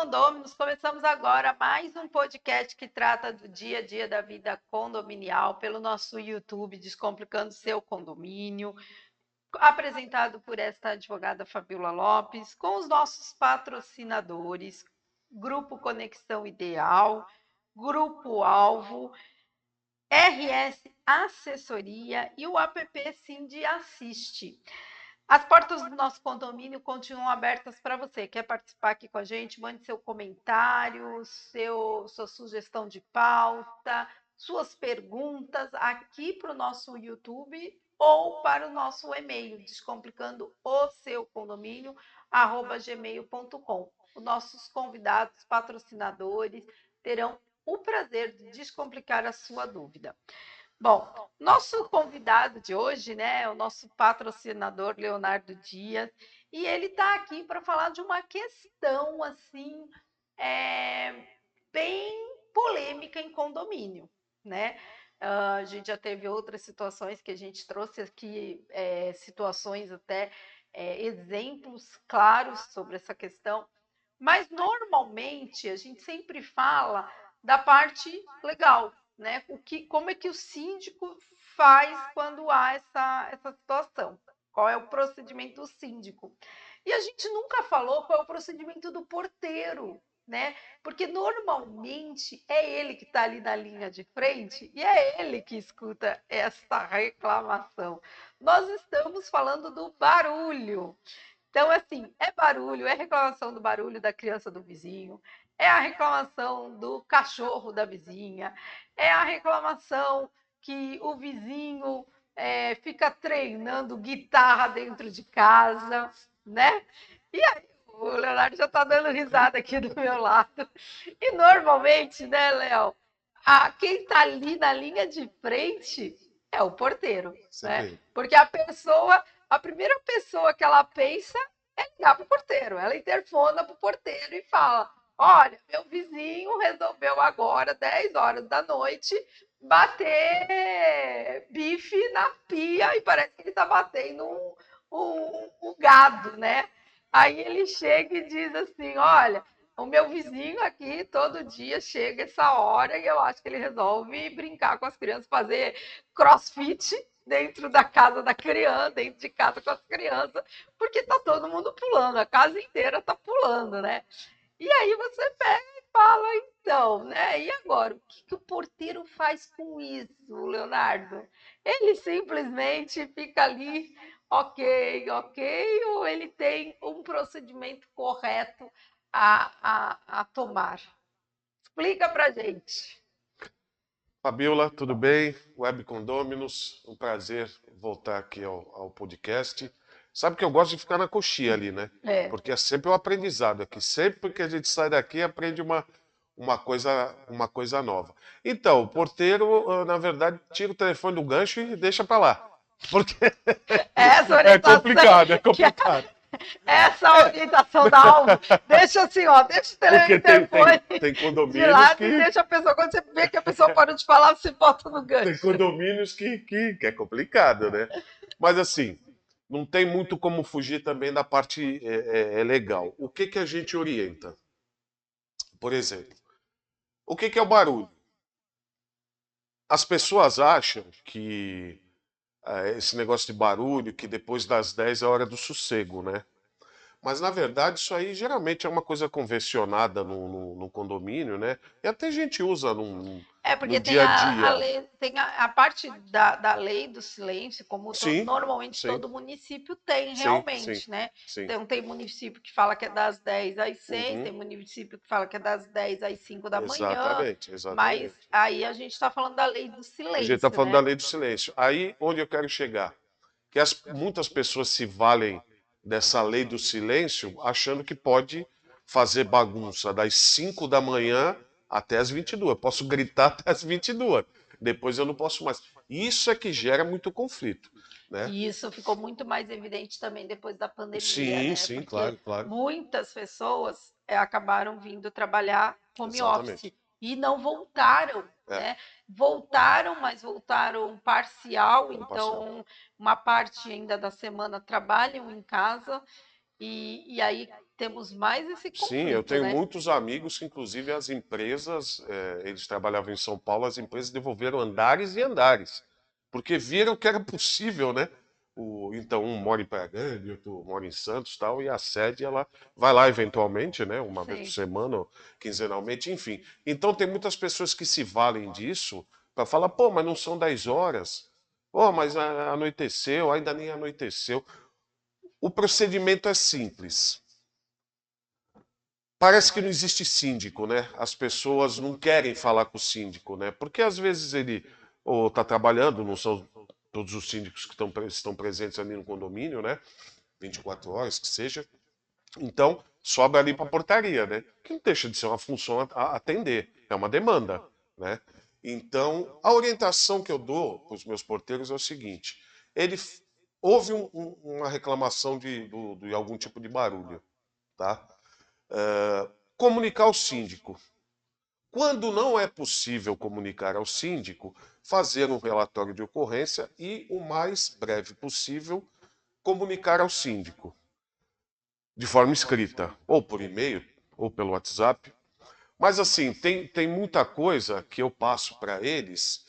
condôminos, começamos agora mais um podcast que trata do dia a dia da vida condominial pelo nosso YouTube Descomplicando Seu Condomínio, apresentado por esta advogada Fabiola Lopes, com os nossos patrocinadores, Grupo Conexão Ideal, Grupo Alvo, RS Assessoria e o app Cindy Assiste. As portas do nosso condomínio continuam abertas para você. Quer participar aqui com a gente? Mande seu comentário, sua sugestão de pauta, suas perguntas aqui para o nosso YouTube ou para o nosso e-mail, descomplicando o seu condomínio, @gmail.com. Os nossos convidados, patrocinadores, terão o prazer de descomplicar a sua dúvida. Bom, nosso convidado de hoje, né, o nosso patrocinador Leonardo Dias, e ele está aqui para falar de uma questão assim bem polêmica em condomínio, né? A gente já teve outras situações que a gente trouxe aqui, situações até exemplos claros sobre essa questão, mas normalmente a gente sempre fala da parte legal, né? Como é que o síndico faz quando há essa situação? Qual é o procedimento do síndico? E a gente nunca falou qual é o procedimento do porteiro, né? Porque normalmente é ele que está ali na linha de frente e é ele que escuta essa reclamação. Nós estamos falando do barulho. Então, assim, é barulho, é reclamação do barulho da criança do vizinho, é a reclamação do cachorro da vizinha, é a reclamação que o vizinho fica treinando guitarra dentro de casa, né? E aí, o Leonardo já está dando risada aqui do meu lado. E normalmente, né, Léo, quem está ali na linha de frente é o porteiro, né? Porque a primeira pessoa que ela pensa é ligar para o porteiro. Ela interfona para o porteiro e fala: olha, meu vizinho resolveu agora, 10 horas da noite, bater bife na pia e parece que ele está batendo um gado, né? Aí ele chega e diz assim: olha, o meu vizinho aqui todo dia chega essa hora e eu acho que ele resolve brincar com as crianças, fazer crossfit dentro da casa da criança, dentro de casa com as crianças, porque tá todo mundo pulando, a casa inteira tá pulando, né? E aí você pega e fala, então, né? E agora, o que o porteiro faz com isso, Leonardo? Ele simplesmente fica ali, ok, ou ele tem um procedimento correto a tomar? Explica pra gente. Fabiola, tudo bem? Web Condôminos, um prazer voltar aqui ao podcast. Sabe que eu gosto de ficar na coxinha ali, né? É. Porque é sempre um aprendizado aqui. Sempre que a gente sai daqui, aprende uma coisa nova. Então, o porteiro, na verdade, tira o telefone do gancho e deixa para lá. Porque Essa é orientação complicado, é que complicado. essa orientação da alvo, deixa assim, ó, deixa o Porque telefone tem de condomínios lado e que deixa a pessoa, quando você vê que a pessoa parou de falar, você bota no tem gancho. condomínios que é complicado, né? Mas assim, não tem muito como fugir também da parte legal. O que a gente orienta? Por exemplo, o que é o barulho? As pessoas acham que esse negócio de barulho, que depois das 10 é hora do sossego, né? Mas, na verdade, isso aí geralmente é uma coisa convencionada no condomínio, né? E até a gente usa no Porque tem dia a a dia. lei, tem a parte da lei do silêncio, como Sim, normalmente sim, todo município tem sim, sim, realmente, né? sim. Então, tem município que fala que é das 10 às 6, Uhum. tem município que fala que é das 10 às 5 da manhã, Exatamente, mas exatamente. aí a gente está falando da lei do A gente está silêncio, falando da né? lei do silêncio. Aí onde eu quero chegar? Que muitas pessoas se valem dessa lei do silêncio achando que pode fazer bagunça das 5 da manhã até as 22. Eu posso gritar até as 22. Depois eu não posso mais. Isso é que gera muito conflito, né? E isso ficou muito mais evidente também depois da pandemia, Sim, né? sim, Porque claro, claro. muitas pessoas acabaram vindo trabalhar home office Exatamente. e não voltaram, É, né? Voltaram, mas voltaram parcial, parcial. então uma parte ainda da semana trabalham em casa e aí temos mais esse Sim, eu conflito, tenho né? muitos amigos que, inclusive, as empresas, eles trabalhavam em São Paulo, as empresas devolveram andares e andares, porque viram que era possível, né? Então, um mora em Praia Grande, outro mora em Santos, tal, e a sede, ela vai lá eventualmente, né? Uma vez por Sim. semana, ou quinzenalmente, enfim. Então, tem muitas pessoas que se valem disso para falar, pô, mas não são 10 horas. Pô, mas anoiteceu, ainda nem anoiteceu. O procedimento é simples. Parece que não existe síndico, né? As pessoas não querem falar com o síndico, né? Porque às vezes ele ou está trabalhando, não são todos os síndicos que estão presentes ali no condomínio, né? 24 horas que seja. Então, sobra ali para a portaria, né? Que não deixa de ser uma função a atender, é uma demanda, né? Então, a orientação que eu dou para os meus porteiros é o seguinte: ele houve uma reclamação de algum tipo de barulho, tá? Comunicar ao síndico. Quando não é possível comunicar ao síndico, fazer um relatório de ocorrência e, o mais breve possível, comunicar ao síndico, de forma escrita, ou por e-mail, ou pelo WhatsApp. Mas, assim, tem muita coisa que eu passo para eles,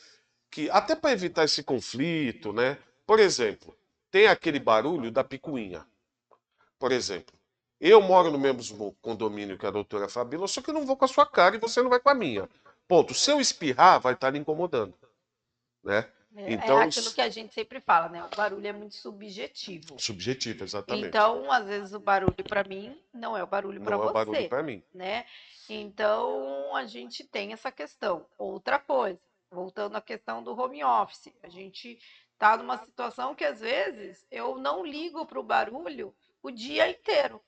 que até para evitar esse conflito, né? Por exemplo, tem aquele barulho da picuinha. Por exemplo, eu moro no mesmo condomínio que a doutora Fabíola, só que eu não vou com a sua cara e você não vai com a minha. Ponto. Se eu espirrar, vai estar lhe incomodando, né? É Então, aquilo que a gente sempre fala, né? O barulho é muito subjetivo. subjetivo, exatamente. Então, às vezes o barulho para mim não é o barulho para Não é o barulho você, para mim. né? Então, a gente tem essa questão. Outra coisa, voltando à questão do home office, a gente está numa situação que às vezes eu não ligo para o barulho o dia inteiro,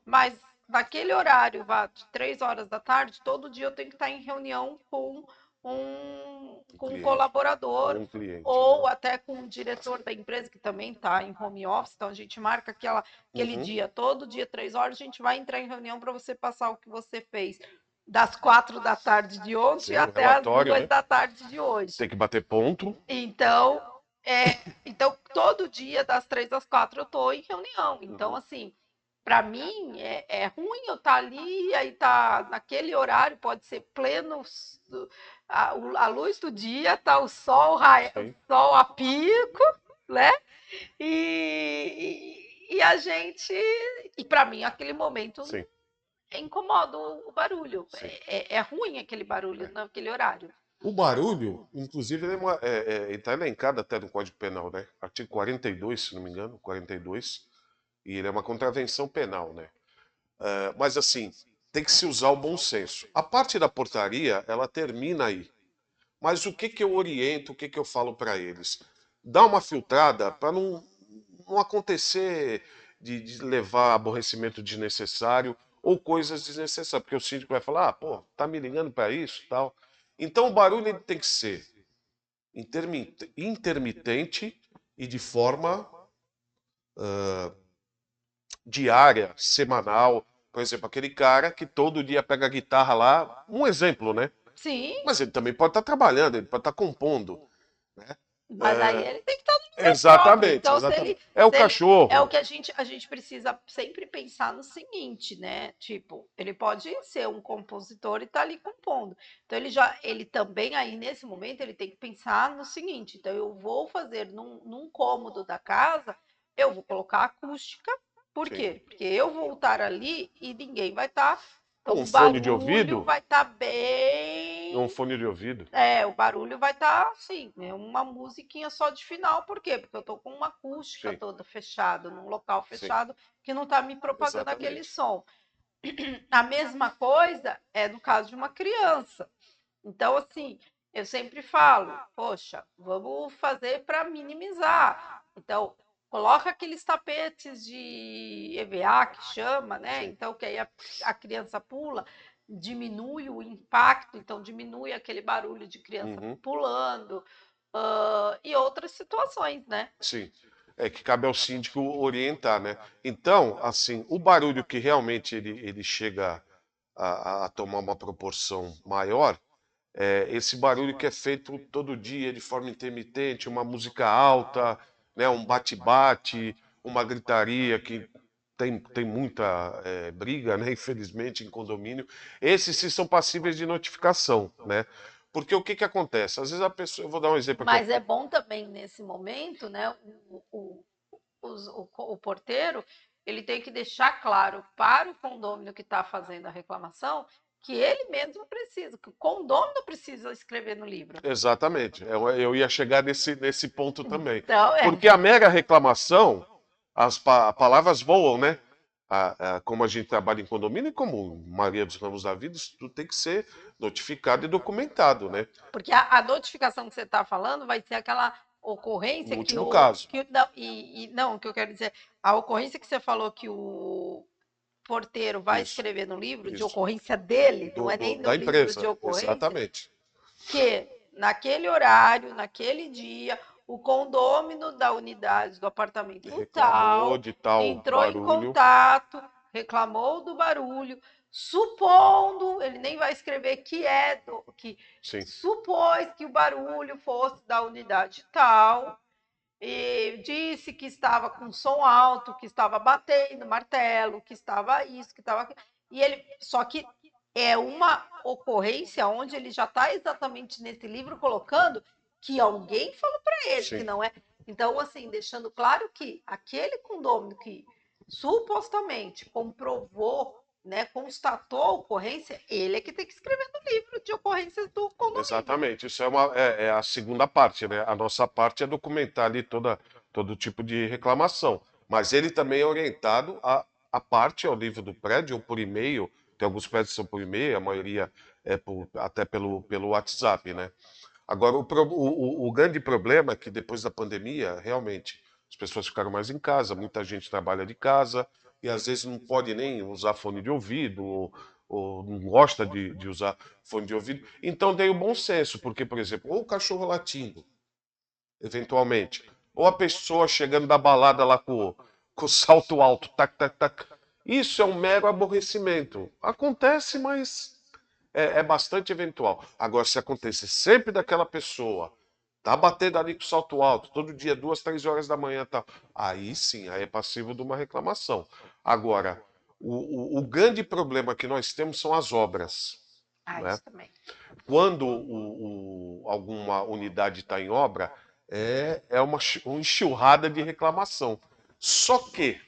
mas naquele horário, de 3 horas da tarde, todo dia eu tenho que estar em reunião Um com um cliente. colaborador Com um cliente, né? ou até com o diretor da empresa, que também está em home office, então a gente marca aquele Uhum. dia, todo dia, 3 horas, a gente vai entrar em reunião para você passar o que você fez das 4 da tarde de ontem Sim, o até as relatório, duas né? da tarde de hoje. Tem que bater ponto. Então, então todo dia, das 3 às 4, eu estou em reunião. Então, Uhum. assim, para mim é ruim eu estar ali, aí tá naquele horário, pode ser pleno a luz do dia, tá o Sim, sol a pico, né? E a gente, e para mim aquele momento sim, incomoda o barulho. sim. É ruim aquele barulho É. naquele horário. O barulho, inclusive, ele está elencado até no Código Penal, né? Artigo 42, se não me engano, 42. E ele é uma contravenção penal, né? Mas assim, tem que se usar o bom senso. A parte da portaria, ela termina aí. Mas o que que eu oriento, o que que eu falo para eles? Dá uma filtrada para não acontecer de levar aborrecimento desnecessário ou coisas desnecessárias, porque o síndico vai falar, pô, tá me ligando para isso, tal. Então o barulho ele tem que ser intermitente e de forma diária, semanal. Por exemplo, aquele cara que todo dia pega a guitarra lá, um exemplo, né? Sim, Mas ele também pode estar trabalhando, ele pode estar compondo, né? mas aí ele tem que estar no lugar próprio. Exatamente, Então, exatamente. É o se ele é o cachorro. que a gente precisa sempre pensar no seguinte, né? Tipo, ele pode ser um compositor e tá ali compondo. Então ele também aí nesse momento ele tem que pensar no seguinte. Então eu vou fazer num cômodo da casa, eu vou colocar acústica. Por Sim. quê? Porque eu vou estar ali e ninguém vai estar. Então Um o fone de barulho ouvido? vai estar bem. Um fone de ouvido. O barulho vai estar assim, é uma musiquinha só de final, por quê? Porque eu estou com uma acústica Sim, toda fechada, num local sim, fechado, que não está me propagando aquele exatamente. som. A mesma coisa é no caso de uma criança. Então, assim, eu sempre falo, poxa, vamos fazer para minimizar. Então, coloca aqueles tapetes de EVA que chama, né? Sim. Então, que aí a criança pula, diminui o impacto, então diminui aquele barulho de criança Uhum. pulando, e outras situações, né? Sim. É que cabe ao síndico orientar, né? Então, assim, o barulho que realmente ele chega a tomar uma proporção maior, esse barulho que é feito todo dia de forma intermitente, uma música alta, né, um bate-bate, uma gritaria que tem muita briga, né, infelizmente, em condomínio. Esses sim são passíveis de notificação, né? Porque o que que acontece? Às vezes a pessoa, eu vou dar um exemplo aqui. Mas é bom também nesse momento, né? O porteiro ele tem que deixar claro para o condômino que está fazendo a reclamação que ele mesmo precisa, que o condômino precisa escrever no livro. Exatamente. Eu ia chegar nesse ponto também. Então, Porque a mera reclamação, palavras voam, né? Como a gente trabalha em condomínio e como Maria dos Ramos da Vida, isso tudo tem que ser notificado e documentado, né? porque a notificação que você está falando vai ser aquela ocorrência No que último o. caso. Não, o que eu quero dizer, a ocorrência que você falou que o porteiro vai Isso, escrever no livro de isso. ocorrência dele, não é nem no Da livro de empresa. ocorrência, Exatamente. que naquele horário, naquele dia, o condômino da unidade do apartamento Reclamou tal de tal entrou em barulho. contato, reclamou do barulho, supondo, ele nem vai escrever que Sim, supôs que o barulho fosse da unidade tal, e disse que estava com som alto, que estava batendo martelo, que estava isso, que estava aquilo. E ele, só que é uma ocorrência onde ele já está exatamente nesse livro colocando que alguém falou para ele sim. que não é. Então, assim, deixando claro que aquele condômino que supostamente comprovou, né, constatou a ocorrência, ele é que tem que escrever no livro de ocorrências do condomínio. Exatamente. Isso é a segunda parte, né? A nossa parte é documentar ali todo tipo de reclamação. Mas ele também é orientado a parte ao nível do prédio ou por e-mail. Tem alguns prédios que são por e-mail, a maioria até pelo WhatsApp, né? Agora, o grande problema é que depois da pandemia, realmente, as pessoas ficaram mais em casa, muita gente trabalha de casa e às vezes não pode nem usar fone de ouvido ou não gosta de usar fone de ouvido. Então, dei o bom senso, porque, por exemplo, ou o cachorro latindo, eventualmente, ou a pessoa chegando da balada lá com o salto alto, tac, tac, tac. Isso é um mero aborrecimento. Acontece, mas é bastante eventual. Agora, se acontecer sempre daquela pessoa, tá batendo ali com salto alto, todo dia, 2, 3 horas da manhã, tá, aí sim, aí é passivo de uma reclamação. Agora, o grande problema que nós temos são as obras. Ah, Né? isso também. Quando alguma unidade está em obra, é uma enxurrada de reclamação. Só que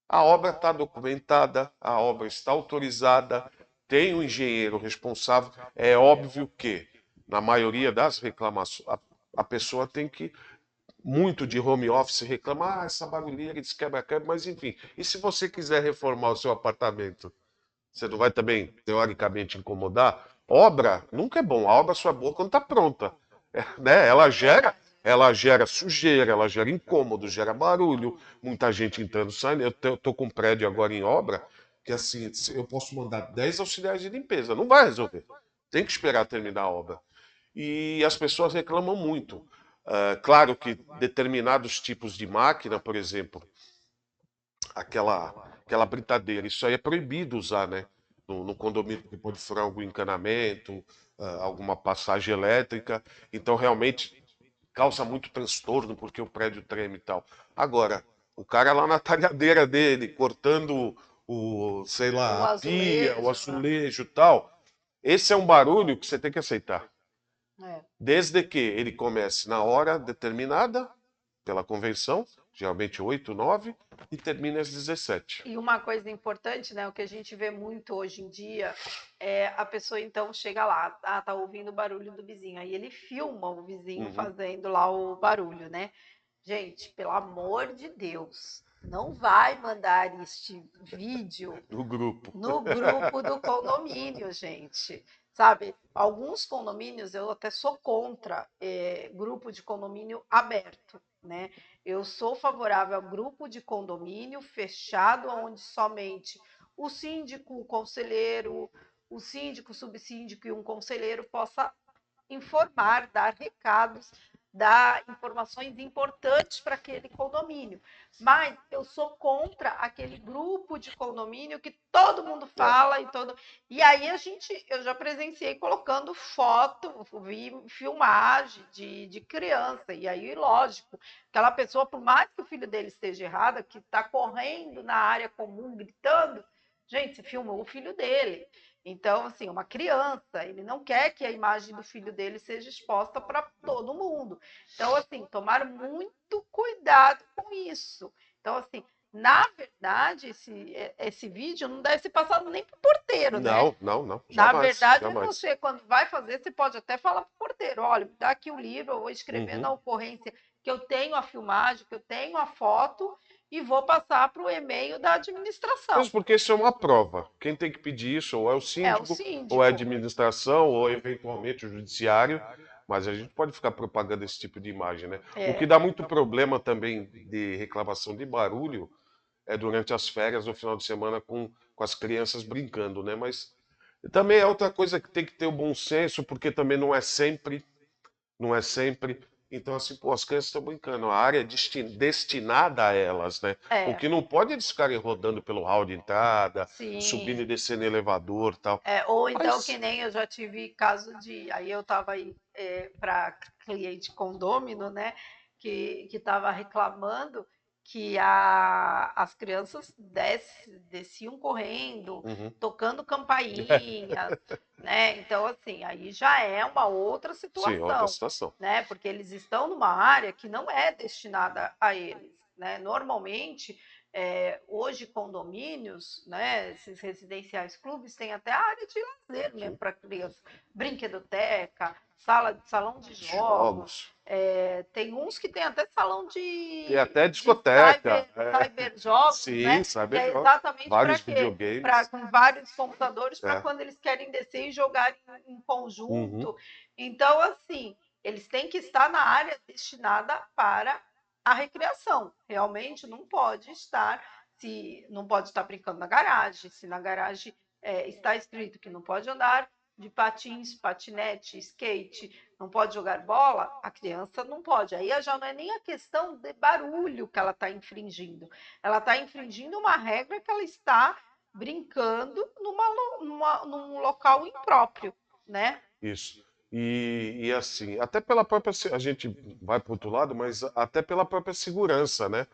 a obra está documentada, a obra está autorizada, tem um engenheiro responsável. É óbvio que, na maioria das reclamações, a pessoa tem que, muito de home office, reclamar, essa barulheira, esse quebra-quebra, mas enfim. E se você quiser reformar o seu apartamento, você não vai também, teoricamente, incomodar? Obra nunca é bom, a obra só é boa quando está pronta. Né? Ela gera sujeira, ela gera incômodo, gera barulho, muita gente entrando, saindo. Eu tô com um prédio agora em obra, que assim, eu posso mandar 10 auxiliares de limpeza, não vai resolver. Tem que esperar terminar a obra. E as pessoas reclamam muito. Claro que determinados tipos de máquina, por exemplo, aquela britadeira, isso aí é proibido usar, né? No condomínio, porque pode furar algum encanamento, alguma passagem elétrica. Então, realmente, causa muito transtorno porque o prédio treme e tal. Agora, o cara lá na talhadeira dele, cortando sei O lá, a pia, o azulejo, né? azulejo e tal, esse é um barulho que você tem que aceitar. É. Desde que ele comece na hora determinada pela convenção, geralmente 8, 9, e termine às 17. E uma coisa importante, né, o que a gente vê muito hoje em dia, é a pessoa então chega lá, tá ouvindo o barulho do vizinho, aí ele filma o vizinho Uhum. fazendo lá o barulho, né? Gente, pelo amor de Deus, não vai mandar este vídeo No grupo. no grupo do condomínio, gente. Sabe, alguns condomínios eu até sou contra grupo de condomínio aberto, né? Eu sou favorável a grupo de condomínio fechado, onde somente o síndico, o conselheiro, o síndico, o subsíndico e um conselheiro possa informar, dar recados dar informações importantes para aquele condomínio. Mas eu sou contra aquele grupo de condomínio que todo mundo fala e aí eu já presenciei colocando foto, vi filmagem de criança, e aí, lógico, aquela pessoa, por mais que o filho dele esteja errado, que está correndo na área comum, gritando, gente, se filmou o filho dele. Então, assim, uma criança, ele não quer que a imagem do filho dele seja exposta para todo mundo. Então, assim, tomar muito cuidado com isso. Então, assim, na verdade, esse vídeo não deve ser passado nem para o porteiro, né? Não, Na jamais, verdade, jamais. você, quando vai fazer, você pode até falar para o porteiro: olha, me dá aqui o livro, eu vou escrever na ocorrência que eu tenho a filmagem, que eu tenho a foto, e vou passar para o e-mail da administração. Mesmo porque isso é uma prova. Quem tem que pedir isso ou é o É o síndico, síndico. ou é a administração, ou eventualmente o judiciário. Mas a gente pode ficar propagando esse tipo de imagem, né? O que dá muito problema também de reclamação de barulho é durante as férias, no final de semana, com as crianças brincando, né? Mas também é outra coisa que tem que ter o bom senso, porque também não é sempre, não é sempre. Então, assim, pô, as crianças estão brincando, a área é destinada a elas, né? O que não pode é eles ficarem rodando pelo hall de entrada, Sim. subindo e descendo elevador e tal. Ou então, que nem eu já tive caso de. Aí eu estava aí para cliente condômino, né? Que estava reclamando que as crianças desciam correndo, tocando campainhas, né? Então, assim, aí já é uma outra situação. Sim, outra situação. Né? Porque eles estão numa área que não é destinada a eles. Né? Normalmente, hoje condomínios, né, esses residenciais clubes têm até área de lazer mesmo para criança, brinquedoteca, salão de jogos. Tem uns que tem até salão de até discoteca, cyberjogos, sim, né? Que é exatamente para quê? Com vários computadores para quando eles querem descer e jogar em conjunto. Então, assim, eles têm que estar na área destinada para a recreação. Realmente não pode estar, se não pode estar brincando na garagem, se na garagem está escrito que não pode andar de patins, patinete, skate, não pode jogar bola, a criança não pode. Aí já não é nem a questão de barulho que ela está infringindo. Ela está infringindo uma regra que ela está brincando num local impróprio, né? Isso. E assim, até pela própria. A gente vai para o outro lado, mas até pela própria segurança, né?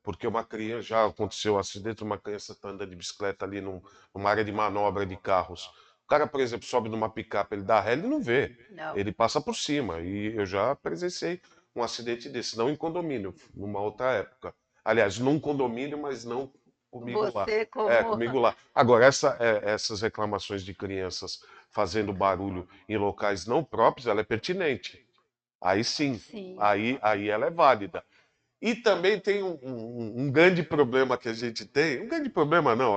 Porque uma criança. Já aconteceu um acidente, uma criança está andando de bicicleta ali numa área de manobra de carros. O cara, por exemplo, sobe numa picape, ele dá ré, ele não vê. Não. Ele passa por cima. E eu já presenciei um acidente desse, não em condomínio, numa outra época. Aliás, num condomínio, mas não comigo lá. Comigo lá. Agora, essas reclamações de crianças fazendo barulho em locais não próprios, ela é pertinente. Aí sim, aí ela é válida. E também tem um grande problema que a gente tem, um grande problema não,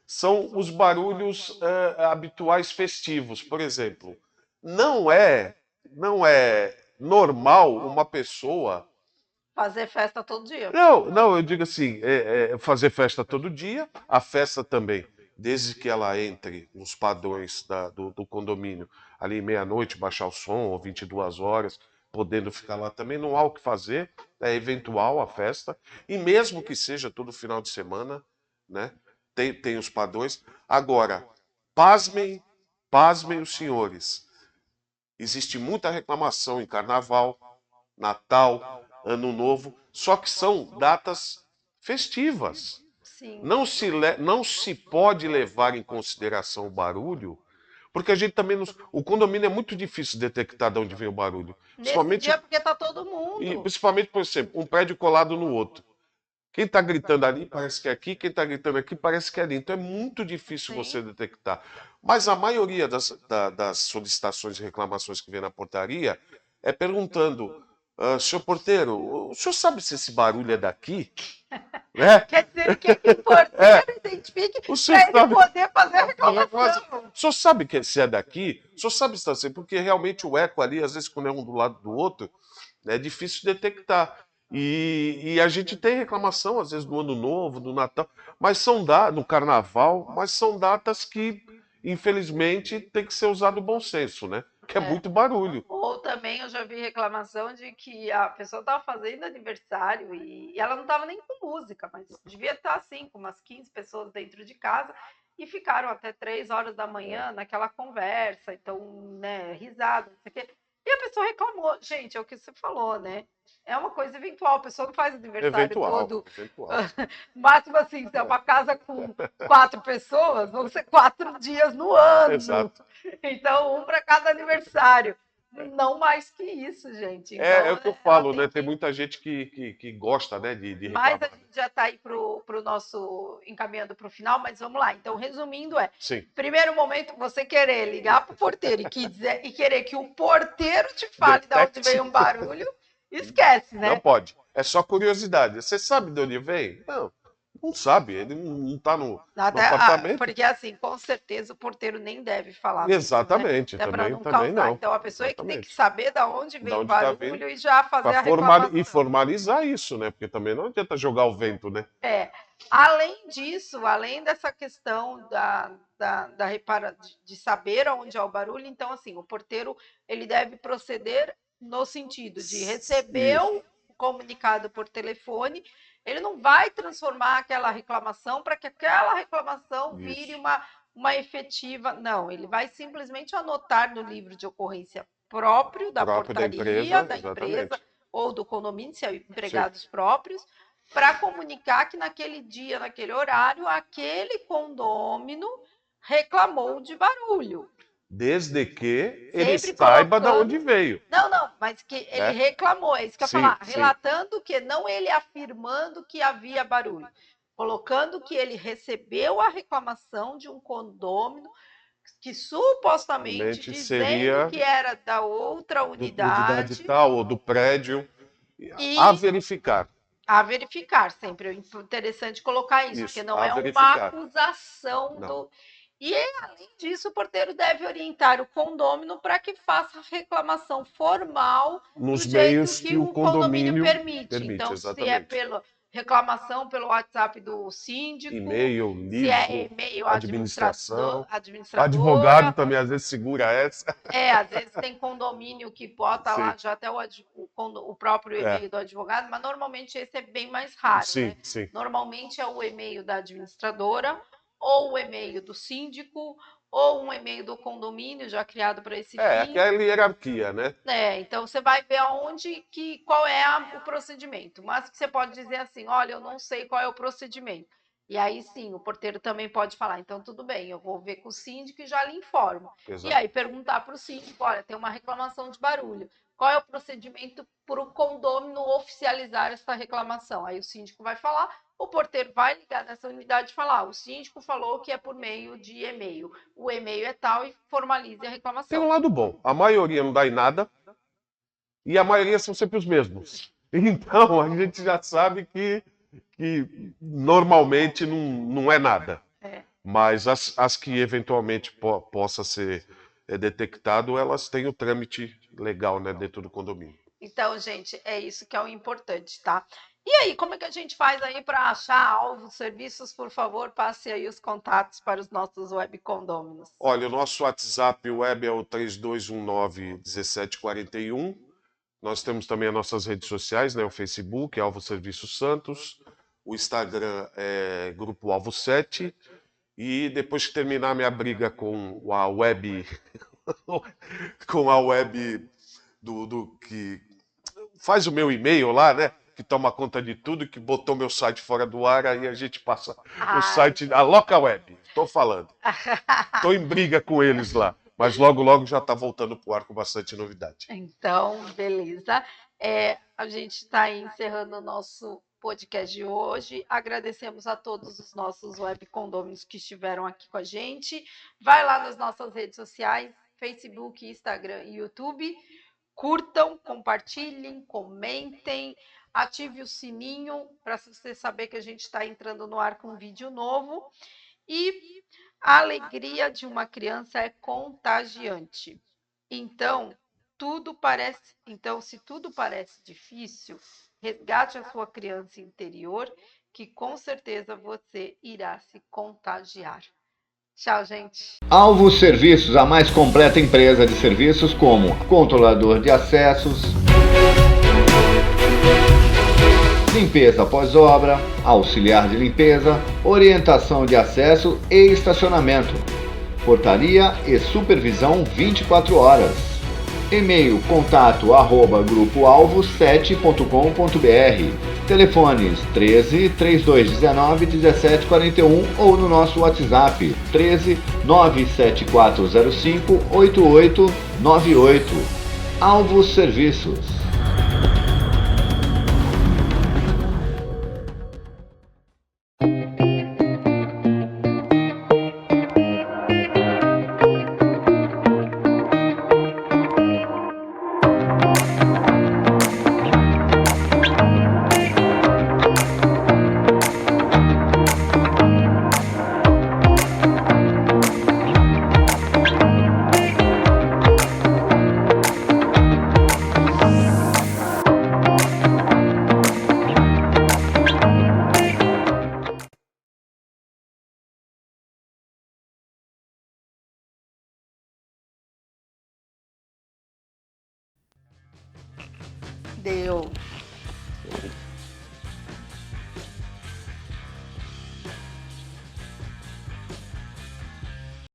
são os barulhos habituais festivos. Por exemplo, não é normal uma pessoa fazer festa todo dia. Não, eu digo assim, fazer festa todo dia, a festa também, desde que ela entre nos padrões do condomínio, ali meia-noite, baixar o som, ou 22 horas, podendo ficar lá também, não há o que fazer, é eventual a festa, e mesmo que seja todo final de semana, né, tem os padrões. Agora, pasmem, pasmem os senhores, existe muita reclamação em carnaval, Natal, Ano Novo, só que são datas festivas. Sim. Não se pode levar em consideração o barulho, porque a gente também não. O condomínio é muito difícil detectar de onde vem o barulho. Nesse dia, porque está todo mundo. Principalmente, por exemplo, um prédio colado no outro. Quem está gritando ali parece que é aqui, quem está gritando aqui parece que é ali. Então é muito difícil você detectar. Mas a maioria das solicitações e reclamações que vem na portaria é perguntando: senhor porteiro, o senhor sabe se esse barulho é daqui? Né? Quer dizer, ele quer que o porteiro identifique para ele poder fazer a reclamação. O senhor sabe se é daqui? O senhor sabe se está assim? Porque realmente o eco ali, às vezes, quando é um do lado do outro, é difícil detectar. E a gente tem reclamação, às vezes, do Ano Novo, do Natal, mas são no Carnaval, mas são datas que, infelizmente, tem que ser usado o bom senso, né? porque é muito barulho. Ou também eu já vi reclamação de que a pessoa estava fazendo aniversário e ela não estava nem com música, mas devia estar assim, com umas 15 pessoas dentro de casa e ficaram até 3 horas da manhã naquela conversa, então, né, risada, não sei o quê. E a pessoa reclamou. Gente, é o que você falou, né? É uma coisa eventual, a pessoa não faz aniversário todo. Eventual. Máximo assim, se é uma casa com 4 pessoas, vão ser 4 dias no ano. Exato. Então, um para cada aniversário. Não mais que isso, gente. Então, É o que eu falo, né? Tem muita gente que gosta, né, de Mas reclamar. a gente já está aí para o nosso encaminhando para o final, mas vamos lá. Então, resumindo, Sim. primeiro momento, você querer ligar para o porteiro e querer que o porteiro te fale de onde Detecte. vem um barulho, esquece, né? Não pode. É só curiosidade. Você sabe de onde vem? Não sabe. Ele não está no apartamento. Porque assim, com certeza o porteiro nem deve falar mesmo, né? Exatamente. Até para Também não causar. não. Então a pessoa é que tem que Exatamente. saber de onde Da vem o onde está vindo. barulho e já fazer a E reclamação. formalizar isso, né? Porque também não adianta jogar o vento, né? Além disso, além dessa questão de saber onde é o barulho, então assim, o porteiro ele deve proceder no sentido de receber o comunicado por telefone, ele não vai transformar aquela reclamação para que aquela reclamação vire uma efetiva. Não, ele vai simplesmente anotar no livro de ocorrência próprio da portaria da empresa ou do condomínio, se é empregados próprios, para comunicar que naquele dia, naquele horário, aquele condômino reclamou de barulho. Desde que ele Sempre saiba de onde veio. Não, mas que ele reclamou, é isso que eu ia falar. Relatando que, não ele afirmando que havia barulho. Colocando que ele recebeu a reclamação de um condômino que supostamente dizendo que era da outra unidade tal, ou do prédio. A verificar. A verificar sempre. É interessante colocar isso, porque não é uma acusação do. E, além disso, o porteiro deve orientar o condômino para que faça a reclamação formal nos do meios jeito que o condomínio permite. Então, exatamente. se é pela reclamação pelo WhatsApp do síndico, e-mail, livro, se é e-mail administrador, advogado também às vezes segura essa. Às vezes tem condomínio que bota lá já até o próprio e-mail do advogado, mas normalmente esse é bem mais raro, né? Normalmente é o e-mail da administradora, ou o e-mail do síndico, ou um e-mail do condomínio já criado para esse fim. Aquela hierarquia, né? Então você vai ver qual é o procedimento. Mas você pode dizer assim, olha, eu não sei qual é o procedimento. E aí sim, o porteiro também pode falar, então tudo bem, eu vou ver com o síndico e já lhe informo. Exato. E aí perguntar para o síndico, olha, tem uma reclamação de barulho. Qual é o procedimento para o condômino oficializar essa reclamação? Aí o síndico vai falar, o porteiro vai ligar nessa unidade e falar, o síndico falou que é por meio de e-mail. O e-mail é tal e formalize a reclamação. Tem um lado bom, a maioria não dá em nada e a maioria são sempre os mesmos. Então a gente já sabe que normalmente não é nada. Mas as que eventualmente possa ser detectado, elas têm o trâmite legal, né, dentro do condomínio. Então, gente, é isso que é o importante, tá? E aí, como é que a gente faz aí para achar alvos, serviços? Por favor, passe aí os contatos para os nossos web condôminos. Olha, o nosso WhatsApp web é o 3219-1741. Nós temos também as nossas redes sociais, né? O Facebook, Alvo Serviço Santos. O Instagram é Grupo Alvo 7. E depois que terminar minha briga com a web, com a web que faz o meu e-mail lá, né? Que toma conta de tudo, que botou meu site fora do ar, aí a gente passa o site, a Loca Web, estou falando. Estou em briga com eles lá, mas logo já está voltando para o ar com bastante novidade. Então, beleza. A gente está encerrando o nosso podcast de hoje. Agradecemos a todos os nossos web condôminos que estiveram aqui com a gente. Vai lá nas nossas redes sociais, Facebook, Instagram e YouTube. Curtam, compartilhem, comentem, ative o sininho para você saber que a gente está entrando no ar com um vídeo novo. E a alegria de uma criança é contagiante. Então, se tudo parece difícil, resgate a sua criança interior, que com certeza você irá se contagiar. Tchau, gente. Alvos Serviços, a mais completa empresa de serviços como controlador de acessos, limpeza pós-obra, auxiliar de limpeza, orientação de acesso e estacionamento, portaria e supervisão 24 horas. E-mail contato@grupoalvo7.com.br. Telefones 13 3219 1741 ou no nosso WhatsApp 13 97405 8898. Alvos Serviços. Deu.